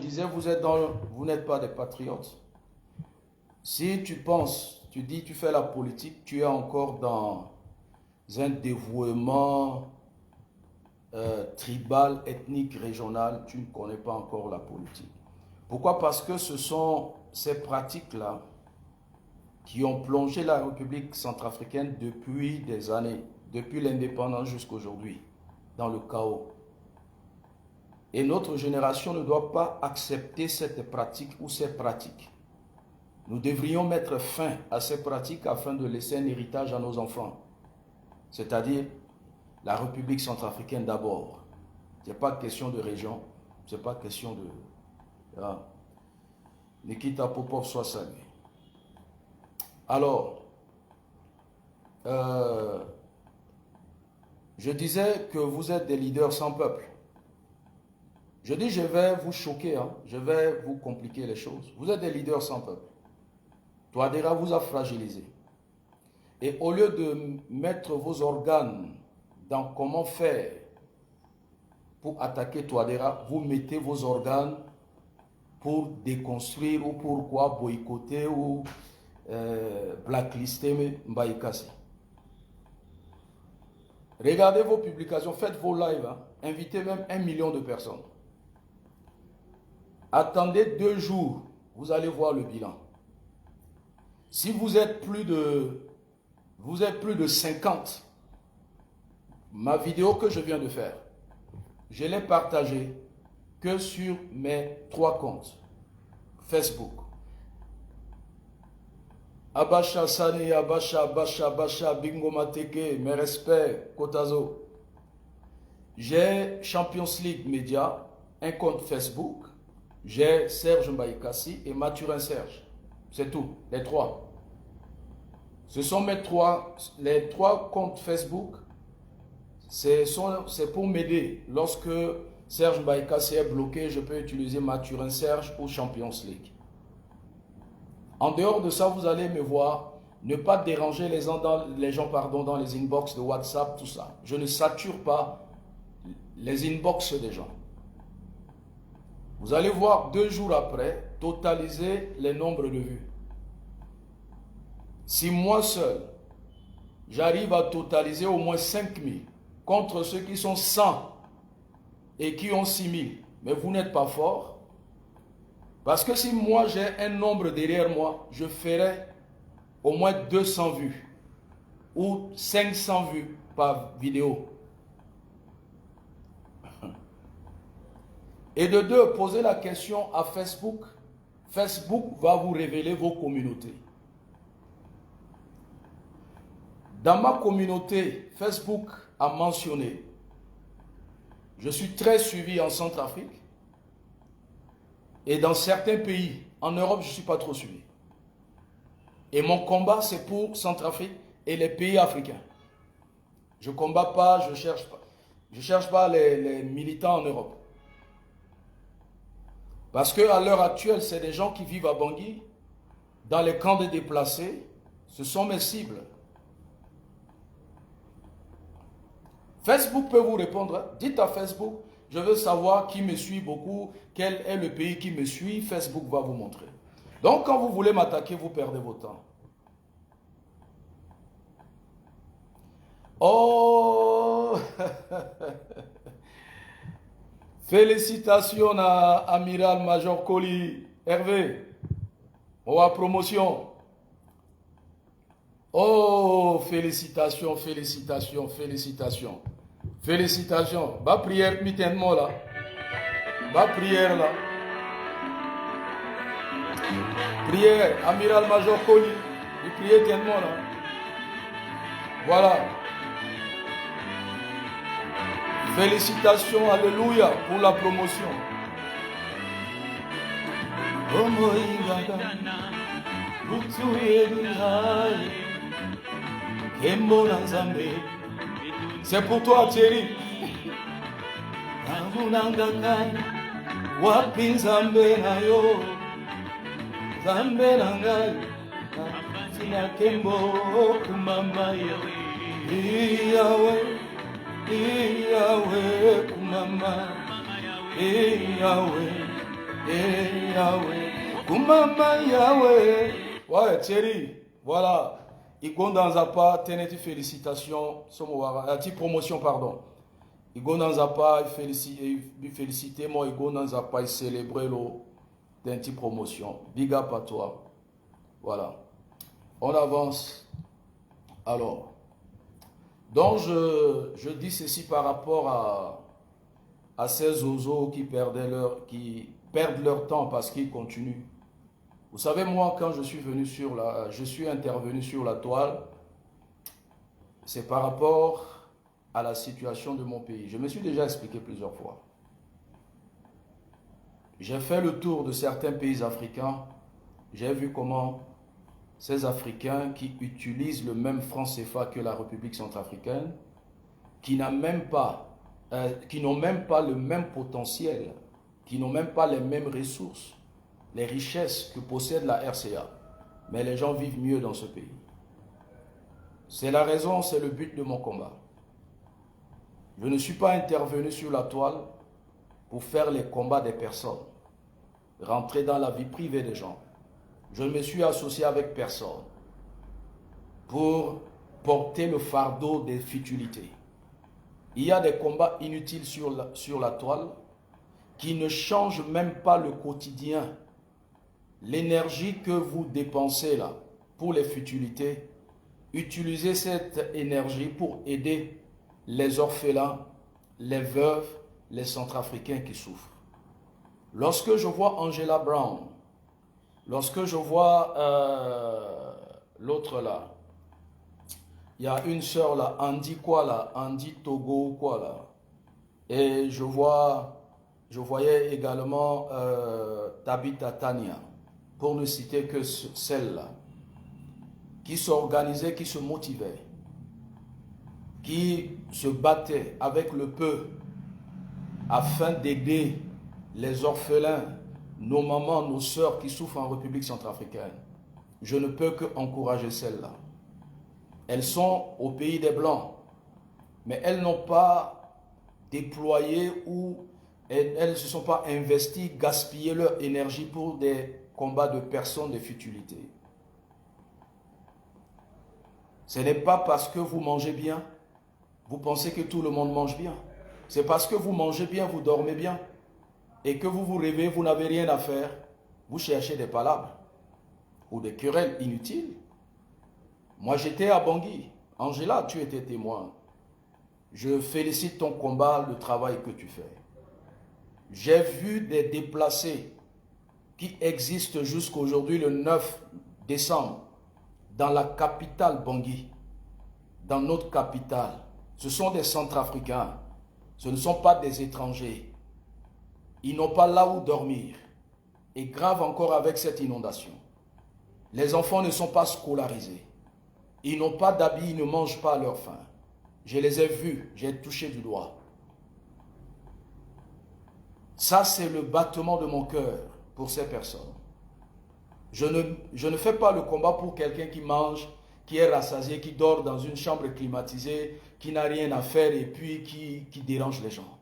disais, vous n'êtes pas des patriotes. Si tu penses, tu dis, tu fais la politique, tu es encore dans un dévouement tribal, ethnique, régional, tu ne connais pas encore la politique. Pourquoi? Parce que ce sont ces pratiques-là qui ont plongé la République centrafricaine depuis des années, depuis l'indépendance jusqu'à aujourd'hui, dans le chaos. Et notre génération ne doit pas accepter cette pratique ou ces pratiques. Nous devrions mettre fin à ces pratiques afin de laisser un héritage à nos enfants. C'est-à-dire la République centrafricaine d'abord. Ce n'est pas question de région, ce n'est pas question de... Nikita Popov soit salué. Alors, je disais que vous êtes des leaders sans peuple. Je dis, je vais vous choquer, je vais vous compliquer les choses. Vous êtes des leaders sans peuple. Touadéra vous a fragilisé. Et au lieu de mettre vos organes dans comment faire pour attaquer Touadéra, vous mettez vos organes pour déconstruire ou pourquoi boycotter ou blacklister Mbaïkassi. Regardez vos publications, faites vos lives, invitez même 1 million de personnes. Attendez 2 jours, vous allez voir le bilan. Si vous êtes plus de 50, ma vidéo que je viens de faire, je l'ai partagée que sur mes 3 comptes Facebook. Abacha Sani, Abacha, Bingo Mateke, mes respects, Kotazo. J'ai Champions League Média, un compte Facebook. J'ai Serge Mbaïkassi et Mathurin Serge. C'est tout, les 3. Ce sont les 3 comptes Facebook. C'est pour m'aider. Lorsque Serge Mbaïkassi est bloqué, je peux utiliser Mathurin Serge ou Champions League. En dehors de ça, vous allez me voir ne pas déranger les gens dans les inbox de WhatsApp, tout ça. Je ne sature pas les inbox des gens. Vous allez voir 2 jours après, totaliser les nombres de vues. Si moi seul, j'arrive à totaliser au moins 5000 contre ceux qui sont 100 et qui ont 6000, mais vous n'êtes pas fort. Parce que si moi j'ai un nombre derrière moi, je ferai au moins 200 vues ou 500 vues par vidéo. Et de 2, posez la question à Facebook. Facebook va vous révéler vos communautés. Dans ma communauté, Facebook a mentionné, je suis très suivi en Centrafrique et dans certains pays. En Europe, je ne suis pas trop suivi. Et mon combat, c'est pour Centrafrique et les pays africains. Je ne combats pas, je ne cherche pas les militants en Europe. Parce qu'à l'heure actuelle, c'est des gens qui vivent à Bangui, dans les camps de déplacés. Ce sont mes cibles. Facebook peut vous répondre. Dites à Facebook, je veux savoir qui me suit beaucoup, quel est le pays qui me suit. Facebook va vous montrer. Donc quand vous voulez m'attaquer, vous perdez votre temps. Oh félicitations à Amiral Major Koli, Hervé, à promotion. Oh, félicitations, félicitations, félicitations. Félicitations. Ma prière, mitalement là. Ma prière là. Prière, Amiral Major Koli. Il priait tellement là. Voilà. Félicitations, alléluia, pour la promotion. C'est pour toi, Thierry. Yahweh kumama, Yahweh, Kumama Yahweh. Ouais, Thierry, voilà. Igon Danzapa, tenez félicitations. Promotion, pardon. Igon Danzapa, félicitez moi, Igon Danzapa, il célébrait d'un petit promotion. Big up à toi. Voilà. On avance. Alors. Donc, je dis ceci par rapport à ces oiseaux qui perdent leur temps parce qu'ils continuent. Vous savez, moi, quand je suis intervenu sur la toile, c'est par rapport à la situation de mon pays. Je me suis déjà expliqué plusieurs fois. J'ai fait le tour de certains pays africains. J'ai vu comment ces Africains qui utilisent le même franc CFA que la République centrafricaine, qui n'ont même pas le même potentiel, qui n'ont même pas les mêmes ressources, les richesses que possède la RCA. Mais les gens vivent mieux dans ce pays. C'est la raison, c'est le but de mon combat. Je ne suis pas intervenu sur la toile pour faire les combats des personnes, rentrer dans la vie privée des gens. Je ne me suis associé avec personne pour porter le fardeau des futilités. Il y a des combats inutiles sur la toile qui ne changent même pas le quotidien. L'énergie que vous dépensez là pour les futilités, utilisez cette énergie pour aider les orphelins, les veuves, les Centrafricains qui souffrent. Lorsque je vois Angela Brown, lorsque je vois l'autre là, il y a une sœur là, Andy quoi là, Andy Togo quoi là, et je voyais également Tabitha Tania, pour ne citer que celle-là, qui s'organisait, qui se motivait, qui se battait avec le peu afin d'aider les orphelins, nos mamans, nos sœurs qui souffrent en République centrafricaine. Je ne peux qu'encourager celles-là. Elles sont au pays des Blancs, mais elles n'ont pas déployé ou elles ne se sont pas investies, gaspillé leur énergie pour des combats de personnes, de futilités. Ce n'est pas parce que vous mangez bien, vous pensez que tout le monde mange bien. C'est parce que vous mangez bien, vous dormez bien, et que vous vous réveillez, vous n'avez rien à faire, vous cherchez des palabres ou des querelles inutiles. Moi, j'étais à Bangui. Angela, tu étais témoin. Je félicite ton combat, le travail que tu fais. J'ai vu des déplacés qui existent jusqu'aujourd'hui, le 9 décembre, dans la capitale Bangui, dans notre capitale. Ce sont des Centrafricains, ce ne sont pas des étrangers. Ils n'ont pas là où dormir. Et grave encore avec cette inondation. Les enfants ne sont pas scolarisés. Ils n'ont pas d'habits, ils ne mangent pas à leur faim. Je les ai vus, j'ai touché du doigt. Ça, c'est le battement de mon cœur pour ces personnes. Je ne fais pas le combat pour quelqu'un qui mange, qui est rassasié, qui dort dans une chambre climatisée, qui n'a rien à faire et puis qui dérange les gens.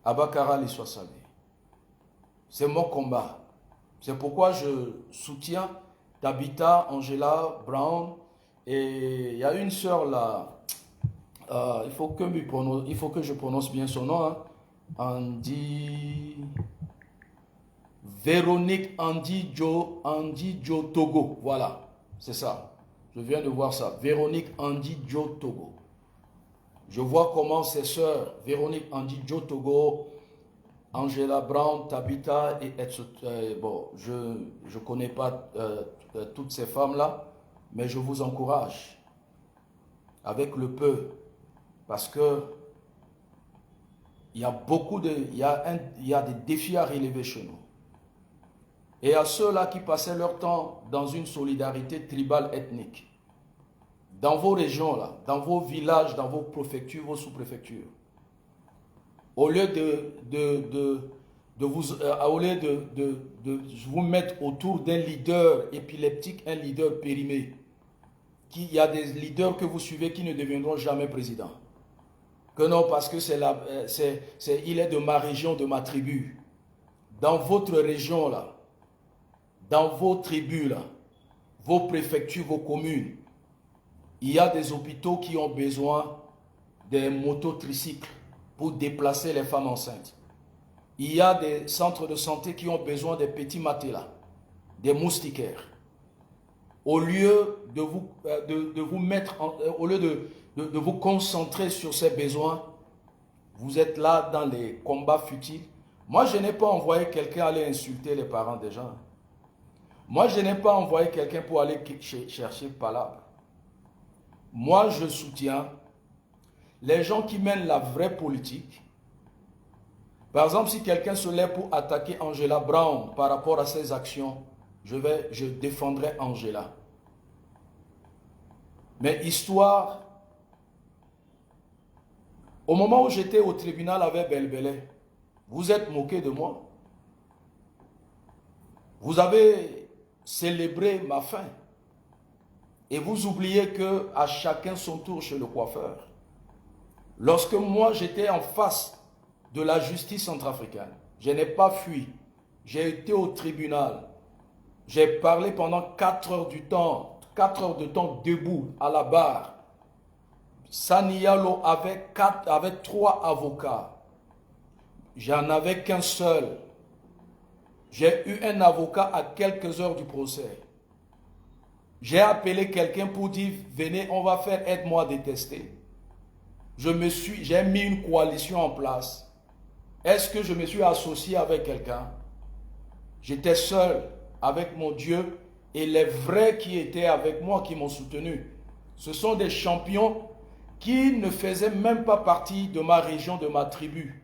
Abakara les soit salué. C'est mon combat. C'est pourquoi je soutiens Tabitha, Angela Brown. Et il y a une sœur là, il faut que je prononce bien son nom, hein. Véronique Andy Jo Togo. Voilà, c'est ça. Je viens de voir ça. Véronique Andy Jo Togo. Je vois comment ces sœurs, Véronique Andy Jo Togo, Angela Brown, Tabitha, bon, je ne connais pas toutes ces femmes-là, mais je vous encourage avec le peu, parce que il y a des défis à relever chez nous. Et à ceux-là qui passaient leur temps dans une solidarité tribale ethnique, dans vos régions, là, dans vos villages, dans vos préfectures, vos sous-préfectures, au lieu de vous mettre autour d'un leader épileptique, un leader périmé, il y a des leaders que vous suivez qui ne deviendront jamais présidents. Que non, parce que il est de ma région, de ma tribu. dans votre région là, dans vos tribus là, vos préfectures, vos communes, il y a des hôpitaux qui ont besoin des mototricycles pour déplacer les femmes enceintes. Il y a des centres de santé qui ont besoin des petits matelas, des moustiquaires. Au lieu de vous mettre, au lieu de vous concentrer sur ces besoins, vous êtes là dans les combats futiles. Moi, je n'ai pas envoyé quelqu'un aller insulter les parents des gens. Moi, je n'ai pas envoyé quelqu'un pour aller chercher palabre. Moi, je soutiens les gens qui mènent la vraie politique. Par exemple, si quelqu'un se lève pour attaquer Angela Brown par rapport à ses actions, je défendrai Angela. Mais histoire, au moment où j'étais au tribunal avec Belbélé, vous êtes moqué de moi. Vous avez célébré ma fin. Et vous oubliez que à chacun son tour chez le coiffeur. Lorsque moi j'étais en face de la justice centrafricaine, je n'ai pas fui. J'ai été au tribunal. J'ai parlé pendant 4 heures du temps, 4 heures de temps debout à la barre. Sani Yalo avait 3 avocats. J'en avais qu'un seul. J'ai eu un avocat à quelques heures du procès. J'ai appelé quelqu'un pour dire, venez, on va faire aide-moi à détester. J'ai mis une coalition en place. Est-ce que je me suis associé avec quelqu'un? J'étais seul avec mon Dieu et les vrais qui étaient avec moi, qui m'ont soutenu. Ce sont des champions qui ne faisaient même pas partie de ma région, de ma tribu.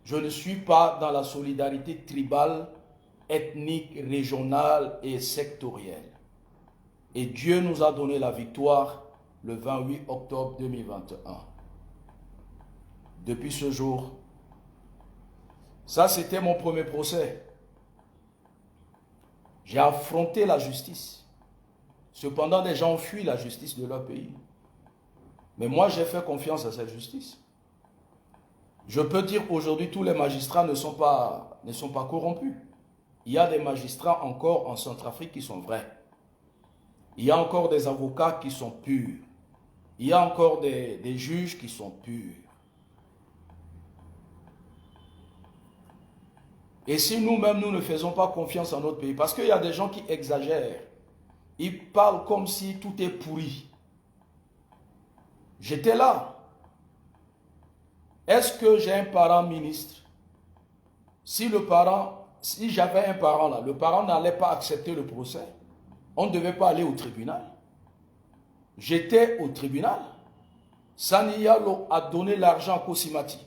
Je ne suis pas dans la solidarité tribale, ethnique, régionale et sectorielle. Et Dieu nous a donné la victoire le 28 octobre 2021. Depuis ce jour, ça c'était mon premier procès. J'ai affronté la justice. Cependant, les gens fuient la justice de leur pays. Mais moi, j'ai fait confiance à cette justice. Je peux dire qu'aujourd'hui, tous les magistrats ne sont pas corrompus. Il y a des magistrats encore en Centrafrique qui sont vrais. Il y a encore des avocats qui sont purs. Il y a encore des juges qui sont purs. Et si nous-mêmes, nous ne faisons pas confiance en notre pays, parce qu'il y a des gens qui exagèrent, ils parlent comme si tout est pourri. J'étais là. Est-ce que j'ai un parent ministre? Si j'avais un parent là, le parent n'allait pas accepter le procès. On ne devait pas aller au tribunal. J'étais au tribunal. Sani Yalo a donné l'argent à Kosimati.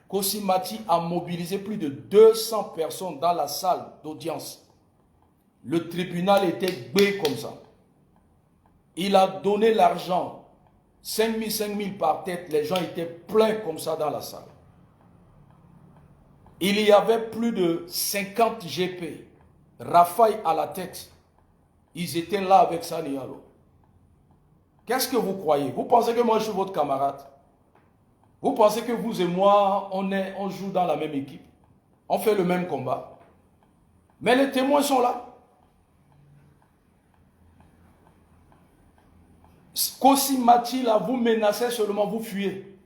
Kosimati a mobilisé plus de 200 personnes dans la salle d'audience. Le tribunal était gbé comme ça. Il a donné l'argent. 5 000 par tête, les gens étaient pleins comme ça dans la salle. Il y avait plus de 50 GP. Rafaï à la tête. Ils étaient là avec Sani Yalo. Qu'est-ce que vous croyez? Vous pensez que moi je suis votre camarade? Vous pensez que vous et moi, on joue dans la même équipe? On fait le même combat? Mais les témoins sont là. Kosimati, là, vous menacez seulement, vous fuyez.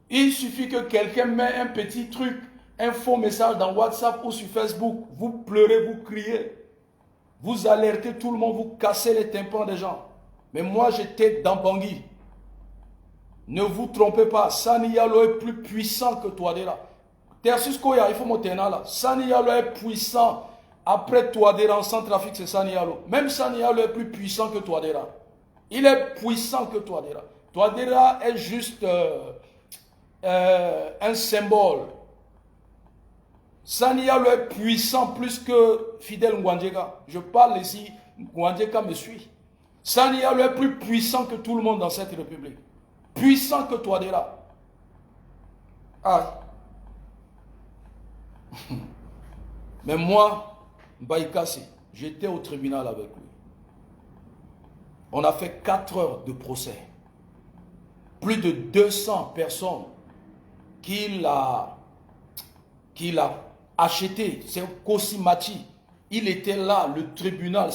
Il suffit que quelqu'un met un petit truc, un faux message dans WhatsApp ou sur Facebook. Vous pleurez, vous criez. Vous alertez tout le monde, vous cassez les tympans des gens. Mais moi, j'étais dans Bangui. Ne vous trompez pas, Sani Yalo est plus puissant que Touadéra. Tersus Koya, il faut monter là. Sani Yalo est puissant. Après Touadéra en Centrafrique, c'est Sani Yalo. Même Sani Yalo est plus puissant que Touadéra. Il est puissant que Touadéra. Touadéra est juste un symbole. Sani Yalo est puissant plus que Fidel Ngwandjeka. Je parle ici, Ngwandjeka me suit. Sani Yalo est plus puissant que tout le monde dans cette république. Puissant que Touadéra. Ah. Mais moi, Mbaïkassi, j'étais au tribunal avec lui. On a fait 4 heures de procès. Plus de 200 personnes qu'il a acheté. C'est Kosimati. Il était là, le tribunal,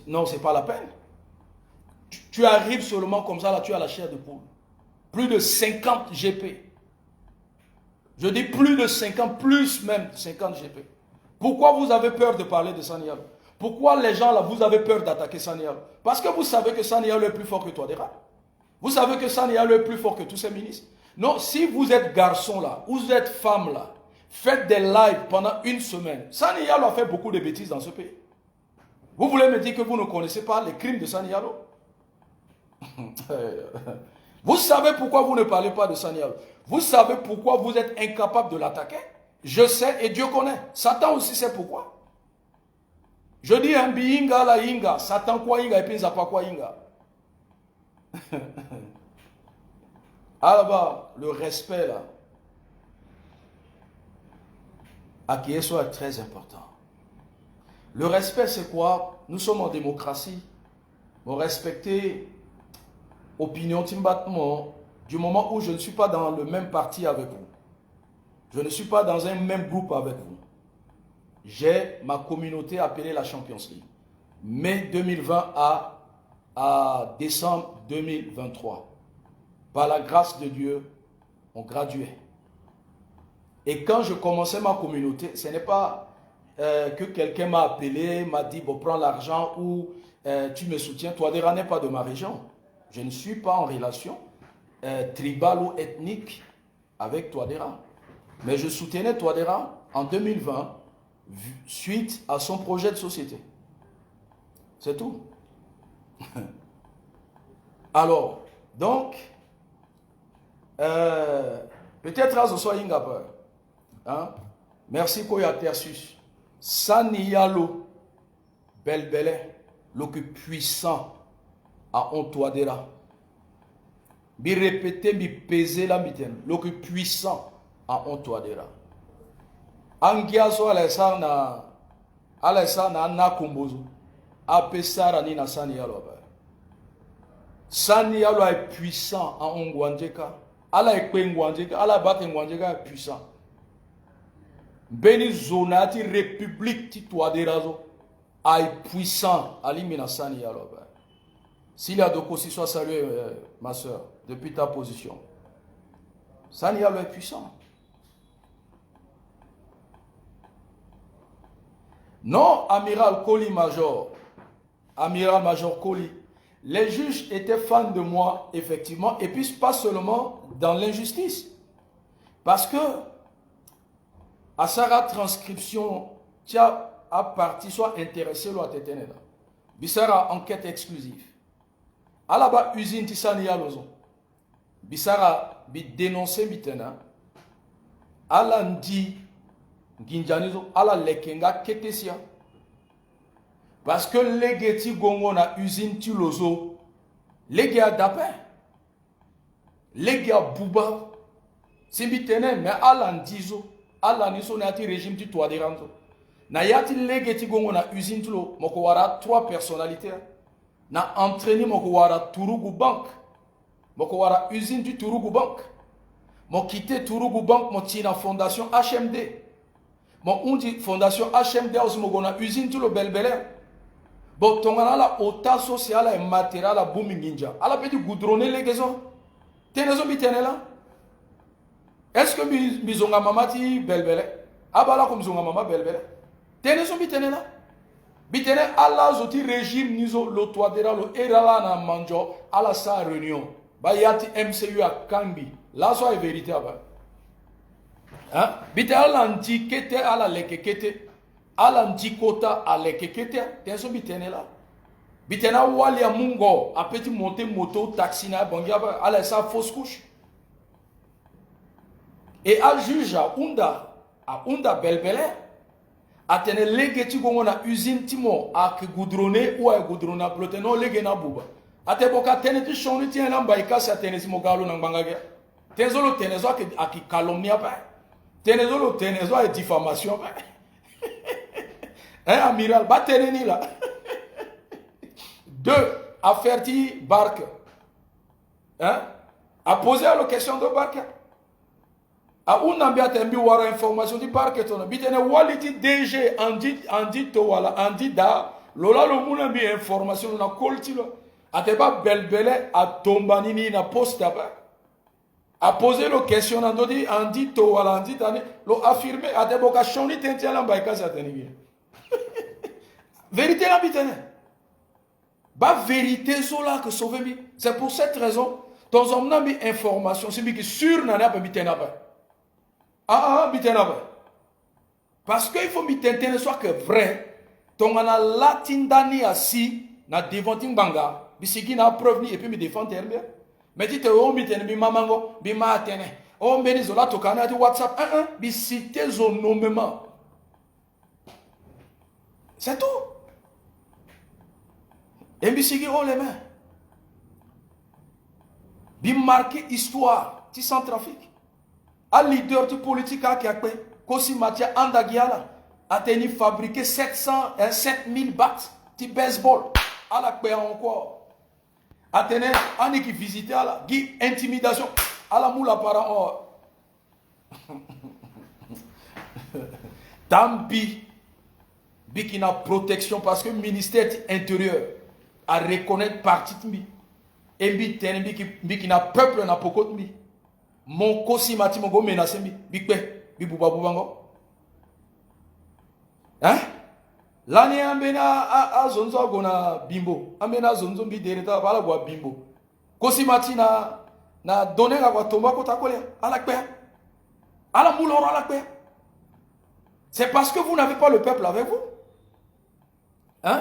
non, c'est pas la peine. Tu arrives seulement comme ça, là, tu as la chair de poule. Plus de 50 GP. Je dis plus de 50, plus même 50 GP. Pourquoi vous avez peur de parler de Sani Yalo? Pourquoi les gens là, vous avez peur d'attaquer Sani Yalo? Parce que vous savez que Sani Yalo est plus fort que Touadéra. Vous savez que Sani Yalo est plus fort que tous ces ministres. Non, si vous êtes garçon là, ou vous êtes femme là, faites des lives pendant une semaine. Sani Yalo a fait beaucoup de bêtises dans ce pays. Vous voulez me dire que vous ne connaissez pas les crimes de Sani Yalo? Vous savez pourquoi vous ne parlez pas de Sani Yalo? Vous savez pourquoi vous êtes incapable de l'attaquer? Je sais et Dieu connaît. Satan aussi sait pourquoi. Je dis un biinga la inga, Satan quoi inga et puis pas quoi inga. Alors le respect là, à qui est soit très important. Le respect c'est quoi? Nous sommes en démocratie. Vous respectez opinion timbattement du moment où je ne suis pas dans le même parti avec vous. Je ne suis pas dans un même groupe avec vous. J'ai ma communauté appelée la Champions League. Mai 2020 à décembre 2023. Par la grâce de Dieu, on graduait. Et quand je commençais ma communauté, ce n'est pas que quelqu'un m'a appelé, m'a dit, bon, prends l'argent ou tu me soutiens. Touadéra n'est pas de ma région. Je ne suis pas en relation tribale ou ethnique avec Touadéra. Mais je soutenais Touadéra en 2020 suite à son projet de société. C'est tout. Alors, donc, peut-être à ce soir, hein? Merci Koya Tersus. Sani Yalo, Belbele, le puissant à Ontouadéra. Bi répéter, bi peser la mitaine, le puissant à Ontouadéra. Angiaso Alessana na Kombozo. Apesara ni na Sani Yalo. Sani Yalo est puissant à Ongwandjeka. Ala est Ngwandjeka, ala bat Ngwandjeka est puissant. Beni zonati république ti Touadérazo est puissant à l'imina Sani Yalo. S'il y a de quoi, si soit salué, ma soeur, depuis ta position. Sani Yalo est puissant. Non, amiral Koli Major. Amiral Major Koli. Les juges étaient fans de moi, effectivement, et puis pas seulement dans l'injustice. Parce que, à sa transcription, tu as à partir, soit intéressé, ou à t'éteindre. Bissara enquête exclusive. À la bas, usine Tissani Yalozo. Bissara bi dénoncé bitena. À l'andi, Ginjanizo, à la lekenga ketesia. Parce que les geti gongo na usine Tilozo, les gars d'appel, les gars bouba, c'est bitene, mais à l'andizo, à l'aniso na ti régime ti Touadéranzo. Na yati les geti gongo na usine Tilo, moko wara 3 personnalités. Na entraîné moko wara Tourougou Bank, moko wara usine du Tourougou Bank. Mo quitté Tourougou Bank, mo tina fondation HMD. Mo undi fondation HMD aussi mo gona usine Tilo Belbele. Bon, tongana la ota social et matériel la bouminginja. Ala petit goudronner les gaisons. Tenezo bitenela. Est-ce que bizonga mamati belbele? Abala comme zonga mama belbele. Tenezo bitenela. Bitene ala zoti régime nizo lo Touadéra lo erala na manjo ala sa réunion. Bayati MCU a Kambi. Là soit vérité aba. Hein? Bitene ala nti kete ala leke kete. Ala ndikota aleke kete tenso bitene la bitena wali ya mungo a petit monter moto taxi na bangia ala sa fausse couche et a juge a unda belbele a tene legeti gongo na usine timo a ke goudronné ou a goudrona ploteno lege na buba a te boka tene ti shoni ti na mbaika sa tene simo galo na nganga tenzo lo tenezo a ki calomnie pa tenezo lo tenezo a diffamation pa. Hein, amiral, bateneni là. 2, a ferti barque. Hein? A posé la question de barque. A unambi atembi wara information di parke tona. Bitene waliti DG andi to wala andi da. Lola lo munambi information na kolti lo. Ateba belbele a tombanini na posta ba. A posé la question andi to wala andi tane. Lo affirmé ateba ka shoni tentiala mbaika sateni. Vérité la bitene. Ba vérité sola que sauver mi. C'est pour cette raison. Dans un ami information, c'est qui sûr n'en a pas bitene pas. Bitene pas. Parce qu'il faut mitenter soit que vrai. Ton ana latindani asi na devanting banga. Bisiki na preuve ni et puis me défendre bien. Mais dit on mitene bi mamango bi matene. On beni zola to kana di WhatsApp bi citer son nommément. C'est tout. Et bisiki on les mains. Bi marqué histoire, ti sans trafic. Un leader de politique qui a fait, Kosi Matia Andagiala, a tenu fabriquer 7000 battes de baseball. À la paix encore. A tenu, un qui visitait à la, qui intimidation. À la moula parent. Tambi, bikina protection parce que le ministère intérieur a reconnaître partie de mi. Et bi n'a peuple n'a pas de mi. Mon kosi mati mon go menacé mi. Bikbe, bi buba bubango. Hein? L'année ambena a zonzo gona bimbo. Ambena zonzo bi dereta bala gwa bimbo. Kosi mati na donné la gwa tomba kota kole. Ala kpe. Ala mouloro ala kpe. C'est parce que vous n'avez pas le peuple avec vous. Hein?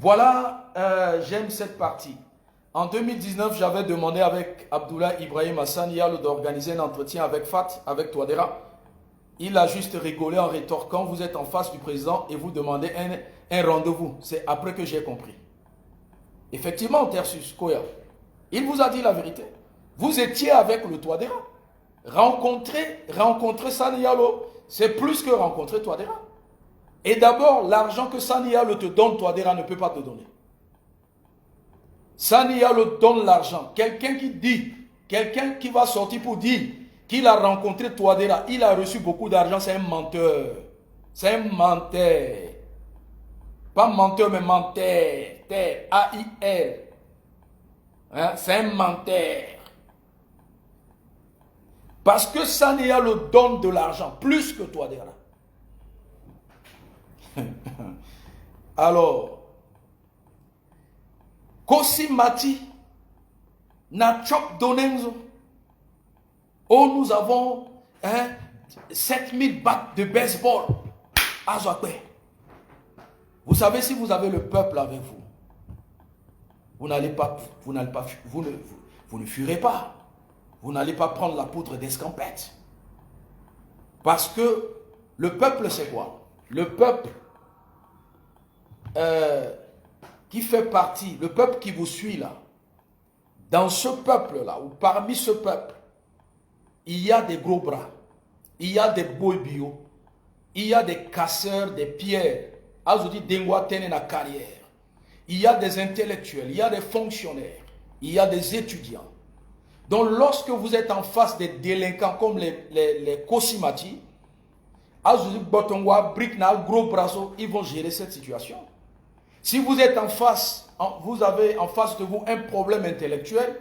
Voilà, j'aime cette partie. En 2019, j'avais demandé avec Abdullah Ibrahim Hassan Yalo d'organiser un entretien avec Fat, avec Touadéra. Il a juste rigolé en rétorquant, vous êtes en face du président et vous demandez un rendez-vous. C'est après que j'ai compris. Effectivement, Tersus Koya, il vous a dit la vérité. Vous étiez avec le Touadéra. Rencontrer Sani Yalo, c'est plus que rencontrer Touadéra. Et d'abord, l'argent que Sani Yalo te donne, Touadéra ne peut pas te donner. Sani Yalo donne l'argent. Quelqu'un qui dit, quelqu'un qui va sortir pour dire qu'il a rencontré Touadéra, il a reçu beaucoup d'argent, c'est un menteur. C'est un menteur. Pas menteur, mais menteur. A-I-R. Hein? C'est un menteur. Parce que Sani Yalo donne de l'argent, plus que Touadéra. Alors, Kosi Mati n'a chop donenzo. Oh, nous avons 7000 battes de baseball à Zouakwe. Vous savez, si vous avez le peuple avec vous, vous ne fuirez pas. Vous n'allez pas prendre la poudre d'escampette. Parce que le peuple, c'est quoi? Le peuple qui fait partie, le peuple qui vous suit là, dans ce peuple-là, ou parmi ce peuple, il y a des gros bras, il y a des boy bio, il y a des casseurs, des pierres, il y a des intellectuels, il y a des fonctionnaires, il y a des étudiants. Donc lorsque vous êtes en face des délinquants comme les Kosimati, gros brasso, ils vont gérer cette situation. Si vous êtes en face, vous avez en face de vous un problème intellectuel,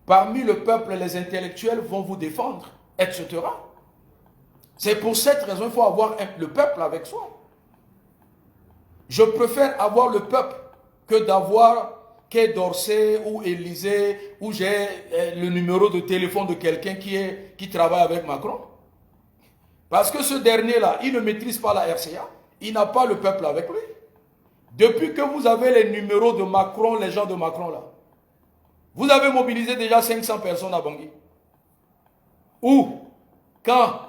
parmi le peuple, les intellectuels vont vous défendre, etc. C'est pour cette raison qu'il faut avoir le peuple avec soi. Je préfère avoir le peuple que d'avoir Quai d'Orsay ou Élysée, où j'ai le numéro de téléphone de quelqu'un qui travaille avec Macron. Parce que ce dernier-là, il ne maîtrise pas la RCA, il n'a pas le peuple avec lui. Depuis que vous avez les numéros de Macron, les gens de Macron là, vous avez mobilisé déjà 500 personnes à Bangui. Où? Quand?